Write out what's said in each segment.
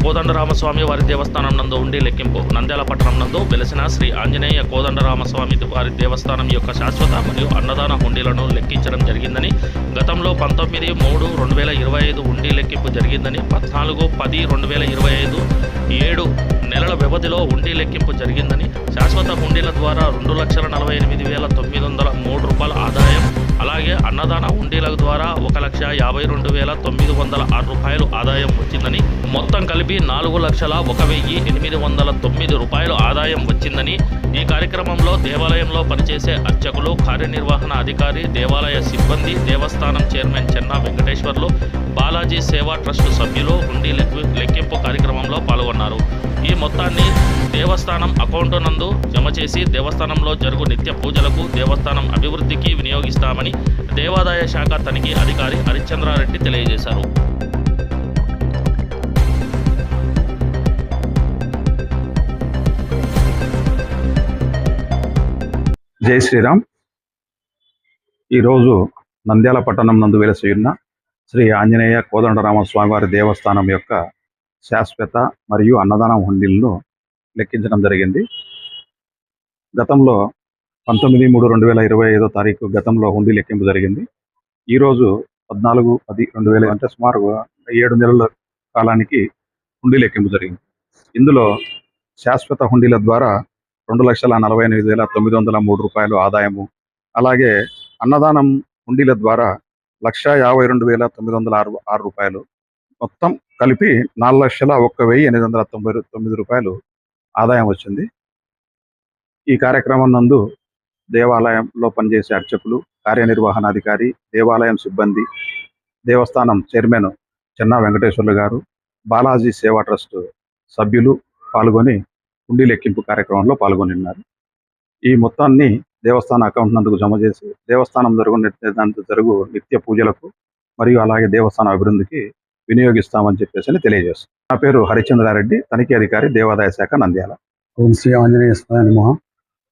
కోదండరామస్వామి వారి దేవస్థానం నందు ఉండి లెక్కింపు. నంద్యాల పట్టణం నందు వెలసిన శ్రీ ఆంజనేయ కోదండరామస్వామి వారి దేవస్థానం యొక్క శాశ్వత మరియు అన్నదాన హుండీలను లెక్కించడం జరిగిందని, గతంలో 19/3/2025 హుండీ లెక్కింపు జరిగిందని, 14/10/2025 7 నెలల వ్యవధిలో హుండీ లెక్కింపు జరిగిందని, శాశ్వత హుండీల ద్వారా 2,48,903 రూపాయల ఆదాయం, అలాగే అన్నదాన హుండీల ద్వారా 1,52,906 రూపాయలు ఆదాయం వచ్చిందని, మొత్తం కలిపి 4,01,809 రూపాయలు ఆదాయం వచ్చిందని, ఈ కార్యక్రమంలో దేవాలయంలో పనిచేసే అర్చకులు, కార్యనిర్వహణ అధికారి, దేవాలయ సిబ్బంది, దేవస్థానం చైర్మన్ చెన్నా వెంకటేశ్వర్లు, బాలాజీ సేవా ట్రస్ట్ సభ్యులు హుండీ లెక్కింపు కార్యక్రమంలో పాల్గొన్నారు. ఈ మొత్తాన్ని దేవస్థానం అకౌంట్ నందు జమ చేసి దేవస్థానంలో జరుగు నిత్య పూజలకు, దేవస్థానం అభివృద్ధికి వినియోగిస్తామని దేవాదాయ శాఖ తనిఖీ అధికారి హరిశ్చంద్రారెడ్డి తెలియజేశారు. జై శ్రీరామ్. ఈరోజు నంద్యాల పట్టణం నందు వెలసి ఉన్న శ్రీ ఆంజనేయ కోదండరామస్వామి వారి దేవస్థానం యొక్క శాశ్వత మరియు అన్నదానం హుండీలను లెక్కించడం జరిగింది. గతంలో 19/3/2025 తారీఖు గతంలో హుండీ లెక్కింపు జరిగింది. ఈరోజు 14/10/2000 అంటే సుమారుగా 7 నెలల కాలానికి హుండీ లెక్కింపు జరిగింది. ఇందులో శాశ్వత హుండీల ద్వారా 2,48,903 రూపాయలు ఆదాయము, అలాగే అన్నదానం హుండీల ద్వారా 1,52,906 రూపాయలు, మొత్తం కలిపి 4,01,899 రూపాయలు ఆదాయం వచ్చింది. ఈ కార్యక్రమం నందు దేవాలయంలో పనిచేసే అర్చకులు, కార్యనిర్వహణాధికారి, దేవాలయం సిబ్బంది, దేవస్థానం చైర్మన్ చెన్నా వెంకటేశ్వర్లు గారు, బాలాజీ సేవా ట్రస్ట్ సభ్యులు పాల్గొని హుండీ లెక్కింపు కార్యక్రమంలో పాల్గొన్నారు. ఈ మొత్తాన్ని దేవస్థాన అకౌంట్ నందుకు జమ చేసి దేవస్థానం జరుగు నిత్య పూజలకు మరియు అలాగే దేవస్థానం అభివృద్ధికి వినియోగిస్తామని చెప్పేసి తెలియజేస్తాం. నా పేరు హరిశ్చంద్రారెడ్డి, తనిఖీ అధికారి, దేవాదాయ శాఖ, నంద్యాల. ఓం శ్రీ ఆంజనేయ స్వామి నమః.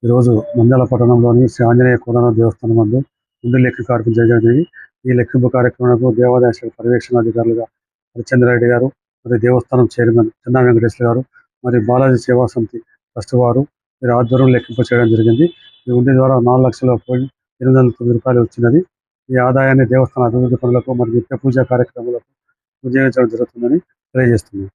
ఈరోజు నంద్యాల పట్టణంలోని శ్రీ ఆంజనేయ కోదండ దేవస్థానం నందు హుండీ లెక్కింపు కార్యక్రమం జరిగింది. ఈ లెక్కింపు కార్యక్రమంలో దేవాదాయ శాఖ పర్యవేక్షణాధికారులుగా హరిశ్చంద్రారెడ్డి గారు, మరియు దేవస్థానం చైర్మన్ చెన్నా వెంకటేశ్వర గారు, మరియు బాలాజీ సేవా సమితి ట్రస్ట్ వారు మీరు ఆధ్వర్యం లెక్కింపు చేయడం జరిగింది. ఈ హుండీ ద్వారా 4,08,909 రూపాయలు వచ్చినది. ఈ ఆదాయాన్ని దేవస్థాన అభివృద్ధి పనులకు మరియు నిత్య పూజా కార్యక్రమాలకు వినియోగించడం జరుగుతుందని తెలియజేస్తున్నాను.